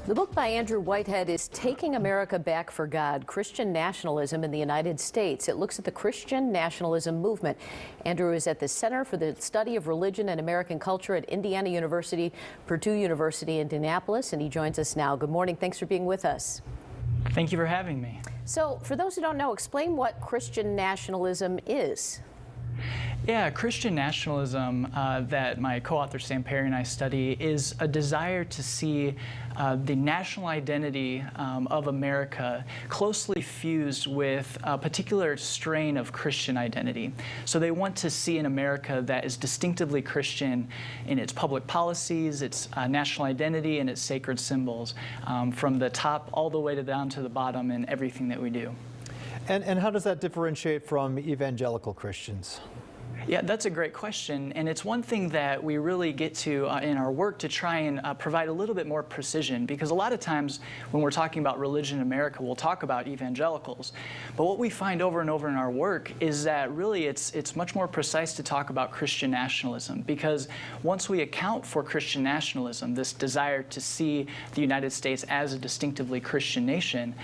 The book by Andrew Whitehead is Taking America Back for God, Christian Nationalism in the United States. It looks at the Christian nationalism movement. Andrew is at the Center for the Study of Religion and American Culture at Indiana University, Purdue University, Indianapolis, and he joins us now. Good morning. Thanks for being with us. Thank you for having me. So, for those who don't know, explain what Christian nationalism is. Yeah, Christian nationalism that my co-author Sam Perry and I study is a desire to see the national identity of America closely fused with a particular strain of Christian identity. So they want to see an America that is distinctively Christian in its public policies, its national identity, and its sacred symbols, from the top all the way down to the bottom in everything that we do. And how does that differentiate from evangelical Christians? Yeah, that's a great question, and it's one thing that we really get to in our work to try and provide a little bit more precision, because a lot of times when we're talking about religion in America, we'll talk about evangelicals, but what we find over and over in our work is that really it's much more precise to talk about Christian nationalism, because once we account for Christian nationalism, this desire to see the United States as a distinctively Christian nation,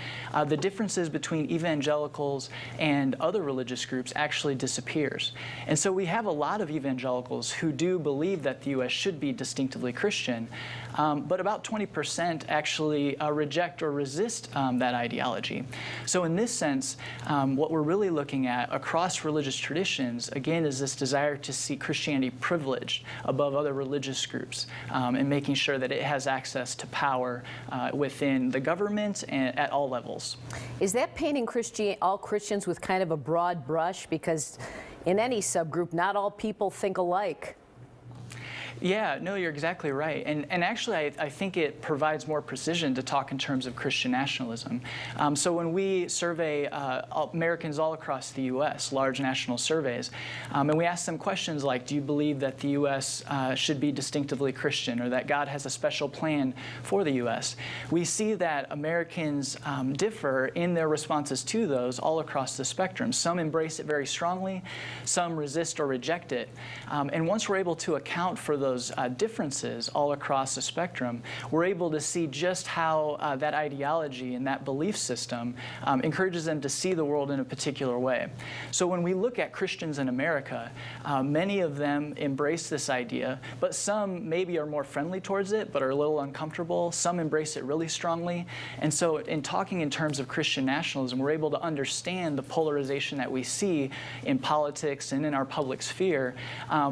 the differences between evangelicals and other religious groups actually disappears. And so we have a lot of evangelicals who do believe that the U.S. should be distinctively Christian, but about 20% actually reject or resist that ideology. So in this sense, what we're really looking at across religious traditions, again, is this desire to see Christianity privileged above other religious groups, and making sure that it has access to power within the government and at all levels. Is that painting all Christians with kind of a broad brush? Because in any subgroup, not all people think alike. Yeah, no, you're exactly right. And actually, I think it provides more precision to talk in terms of Christian nationalism. So when we survey Americans all across the U.S., large national surveys, and we ask them questions like, do you believe that the U.S. Should be distinctively Christian, or that God has a special plan for the U.S., we see that Americans differ in their responses to those all across the spectrum. Some embrace it very strongly, some resist or reject it. And once we're able to account for those differences all across the spectrum, we're able to see just how that ideology and that belief system encourages them to see the world in a particular way. So when we look at Christians in America, many of them embrace this idea, but some maybe are more friendly towards it, but are a little uncomfortable. Some embrace it really strongly. And so in talking in terms of Christian nationalism, we're able to understand the polarization that we see in politics and in our public sphere,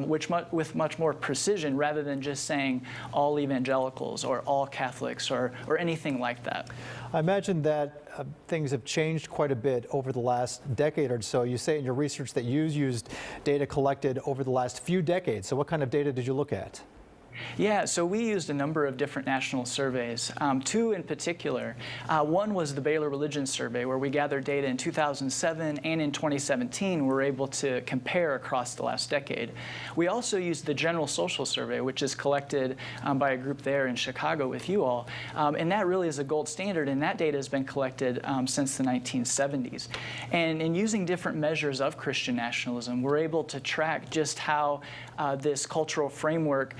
with much more precision, rather than just saying all evangelicals or all Catholics or anything like that. I imagine that things have changed quite a bit over the last decade or so. You say in your research that you used data collected over the last few decades. So what kind of data did you look at? Yeah, so we used a number of different national surveys, two in particular. One was the Baylor Religion Survey, where we gathered data in 2007 and in 2017. We were able to compare across the last decade. We also used the General Social Survey, which is collected by a group there in Chicago with you all, and that really is a gold standard, and that data has been collected since the 1970s. And in using different measures of Christian nationalism, we're able to track just how this cultural framework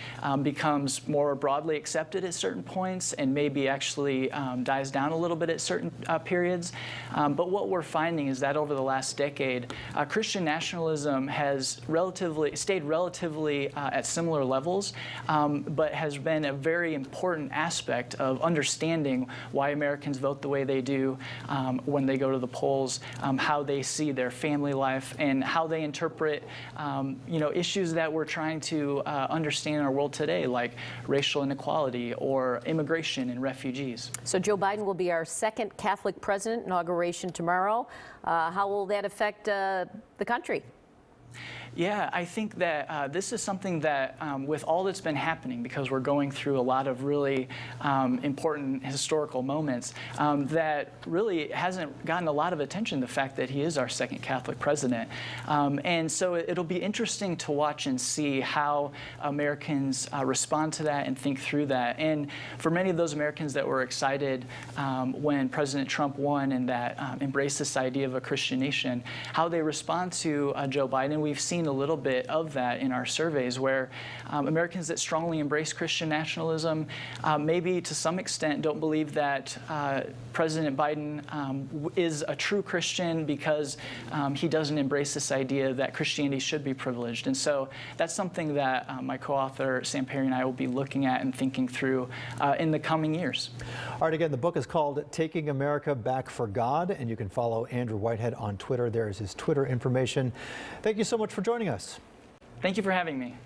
becomes more broadly accepted at certain points and maybe actually dies down a little bit at certain periods. But what we're finding is that over the last decade, Christian nationalism has stayed relatively at similar levels, but has been a very important aspect of understanding why Americans vote the way they do when they go to the polls, how they see their family life, and how they interpret issues that we're trying to understand in our world today, like racial inequality or immigration and refugees. So Joe Biden will be our second Catholic president, inauguration tomorrow. How will that affect the country? Yeah, I think that this is something that, with all that's been happening, because we're going through a lot of really important historical moments, that really hasn't gotten a lot of attention, the fact that he is our second Catholic president. And so it'll be interesting to watch and see how Americans respond to that and think through that. And for many of those Americans that were excited when President Trump won and that embraced this idea of a Christian nation, how they respond to Joe Biden. We've seen seen a little bit of that in our surveys, where Americans that strongly embrace Christian nationalism maybe to some extent don't believe that President Biden is a true Christian because he doesn't embrace this idea that Christianity should be privileged. And so that's something that my co-author Sam Perry and I will be looking at and thinking through in the coming years. All right, again, the book is called Taking America Back for God, and you can follow Andrew Whitehead on Twitter. There is his Twitter information. Thank you so much for joining us. Thank you for having me.